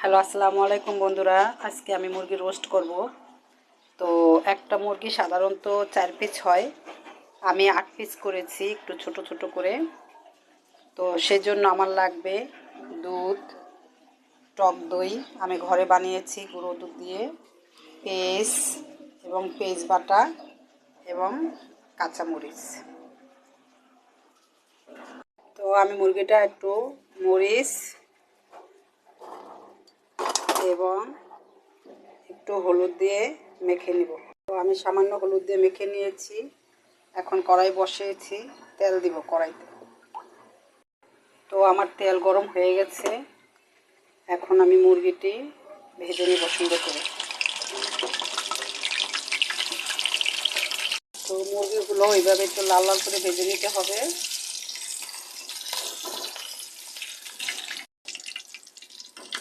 Hello, আসসালামু আলাইকুম বন্ধুরা। আজকে আমি মুরগি রোস্ট করব। তো একটা মুরগি সাধারণত 4 পিস হয়, আমি 8 পিস করেছি একটু ছোট ছোট করে। তো সেজন্য আমার লাগবে দুধ, টক দই আমি ঘরে বানিয়েছি গুঁড়ো দুধ দিয়ে, পেস্ট এবং পেস্ট বাটা এবং কাঁচামরিচ। তো আমি মুরগিটা একটু মরিচ এবং একটু হলুদ দিয়ে মেখে নিব। তো আমি সামান্য হলুদ দিয়ে মেখে নিয়েছি। এখন কড়াই বসিয়েছি, তেল দিব কড়াইতে। তো আমার তেল গরম হয়ে গেছে, এখন আমি মুরগিটি ভেজে নিব সুন্দর করে। তো মুরগিগুলো এইভাবে একটু লাল লাল করে ভেজে নিতে হবে।